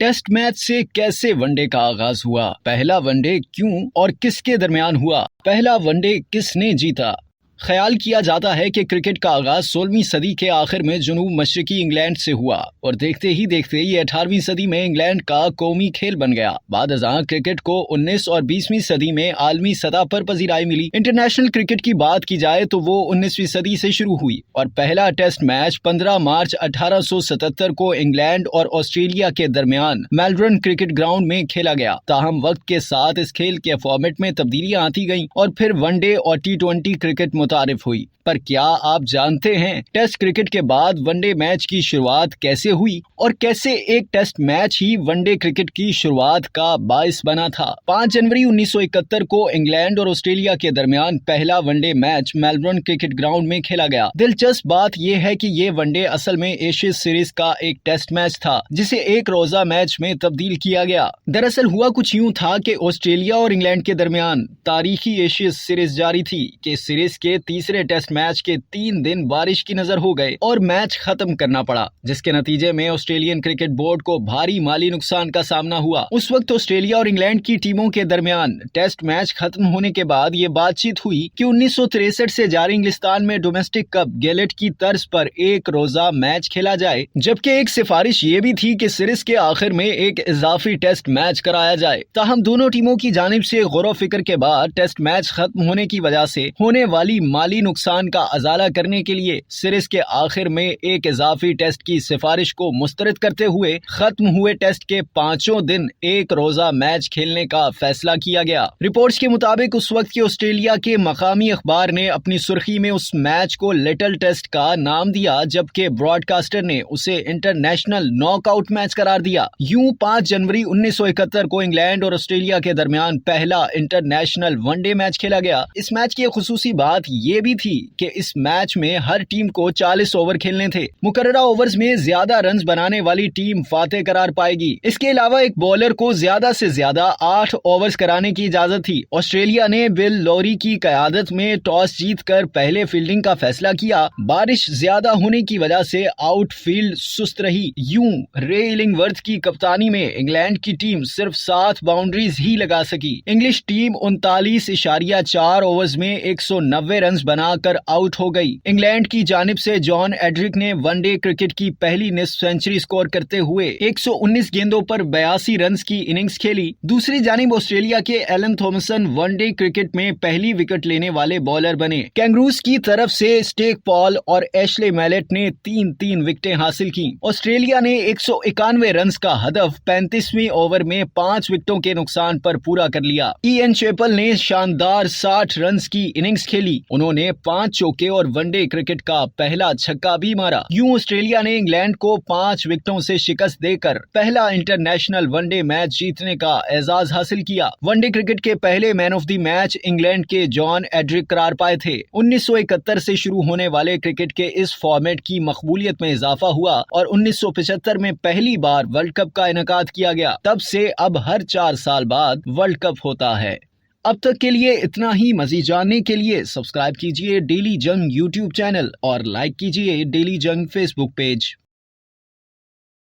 Test match से कैसे one day का आगाज हुआ, पहला वनडे क्यों और किसके दरमियान हुआ, पहला वनडे किसने जीता। ख्याल किया जाता है कि क्रिकेट का आगाज 16वीं सदी के आखिर में जनूब मशरकी इंग्लैंड से हुआ और देखते ही देखते ये 18वीं सदी में इंग्लैंड का कौमी खेल बन गया। बाद अज़ां क्रिकेट को 19 और 20वीं सदी में आलमी सतह पर पजीराई मिली। इंटरनेशनल क्रिकेट की बात की जाए तो वो 19वीं सदी से शुरू हुई और पहला टेस्ट मैच 15 मार्च 1877 को इंग्लैंड और ऑस्ट्रेलिया के दरमियान मेलबर्न क्रिकेट ग्राउंड में खेला गया। ताहम वक्त के साथ इस खेल के फॉर्मेट में तब्दीलियां आती गईं और फिर वनडे और T20 क्रिकेट मुतारिफ हुई। पर क्या आप जानते हैं टेस्ट क्रिकेट के बाद वनडे मैच की शुरुआत कैसे हुई और कैसे एक टेस्ट मैच ही वनडे क्रिकेट की शुरुआत का बाइस बना था। 5 जनवरी 1971 को इंग्लैंड और ऑस्ट्रेलिया के दरमियान पहला one day match Melbourne cricket ground में खेला गया। दिलचस्प बात यह है कि ये वनडे असल में एशेज सीरीज का एक टेस्ट मैच था जिसे एक रोजा मैच में तब्दील किया गया। दरअसल हुआ कुछ यूं था कि ऑस्ट्रेलिया और इंग्लैंड के दरमियान तारीखी एशेज सीरीज जारी थी कि सीरीज के तीसरे टेस्ट मैच के 3 दिन बारिश की नजर हो गए और मैच खत्म करना पड़ा, जिसके नतीजे में ऑस्ट्रेलियन क्रिकेट बोर्ड को भारी माली नुकसान का सामना हुआ। उस वक्त ऑस्ट्रेलिया और इंग्लैंड की टीमों के दरमियान टेस्ट मैच खत्म होने के बाद ये बातचीत हुई कि 1963 से जारी इंग्लिस्तान में डोमेस्टिक कप गैलेट की तर्ज पर एक रोजा मैच खेला जाए, जबकि एक सिफारिश ये भी थी कि सीरीज के आखिर में एक इजाफी टेस्ट मैच कराया जाए। ताहम दोनों टीमों की जानिब से गौर फिक्र के बाद टेस्ट मैच खत्म होने की वजह से होने वाली माली नुकसान का अजाला करने के लिए सीरीज के आखिर में एक इजाफी टेस्ट की सिफारिश को मुस्तरद करते हुए खत्म हुए टेस्ट के 5 दिन एक रोजा मैच खेलने का फैसला किया गया। रिपोर्ट्स के मुताबिक उस वक्त के ऑस्ट्रेलिया के मकामी अखबार ने अपनी सुर्खी में उस मैच को लिटिल टेस्ट का नाम दिया, जबकि ब्रॉडकास्टर ने उसे इंटरनेशनल नॉकआउट मैच करार दिया। यूं 5 जनवरी 1971 को इंग्लैंड और ऑस्ट्रेलिया के दरमियान पहला इंटरनेशनल वनडे मैच खेला गया। इस मैच की खुसूसी बात यह भी थी कि इस मैच में हर टीम को 40 ओवर खेलने थे। मुकर्ररा ओवर्स में ज्यादा रन्स बनाने वाली टीम फातेह करार पाएगी। इसके अलावा एक बॉलर को ज्यादा से ज्यादा 8 ओवर्स कराने की इजाजत थी। ऑस्ट्रेलिया ने बिल लॉरी की क़यादत में टॉस जीतकर पहले फील्डिंग का फैसला किया। बारिश ज्यादा होने की वजह से आउटफील्ड सुस्त रही। यूं रे इलिंगवर्थ की कप्तानी में इंग्लैंड की टीम सिर्फ 7 बाउंड्रीज ही लगा सकी। इंग्लिश टीम 39.4 ओवर्स में 190 रन बनाकर आउट हो गई। इंग्लैंड की जानिब से जॉन एड्रिक ने वनडे क्रिकेट की पहली निस्फ सेंचुरी स्कोर करते हुए 119 गेंदों पर 82 रन की इनिंग्स खेली। दूसरी जानिब ऑस्ट्रेलिया के एलन थॉमसन वनडे क्रिकेट में पहली विकेट लेने वाले बॉलर बने। कैंगरूज की तरफ से स्टेक पॉल और एशले मैलेट ने 3-3 विकेटें हासिल की। ऑस्ट्रेलिया ने 191 रन का हदफ 35वें ओवर में 5 विकेटों के नुकसान पर पूरा कर लिया। इयन चैपल ने शानदार 60 रन की इनिंग्स खेली। उन्होंने 5 चौके और वनडे क्रिकेट का पहला छक्का भी मारा। यूं ऑस्ट्रेलिया ने इंग्लैंड को 5 विकेटों से शिकस्त देकर पहला इंटरनेशनल वनडे मैच जीतने का एजाज हासिल किया। वनडे क्रिकेट के पहले man of the match England के जॉन एड्रिक करार पाए थे। 1971 से शुरू होने वाले क्रिकेट के इस फॉर्मेट की मकबूलियत में इजाफा हुआ और 1975 में पहली बार वर्ल्ड कप का इनेकाद किया गया। तब से अब हर 4 साल बाद वर्ल्ड कप होता है। अब तक के लिए इतना ही। मज़ीद जानने के लिए सब्सक्राइब कीजिए डेली जंग यूट्यूब चैनल और लाइक कीजिए डेली जंग फेसबुक पेज।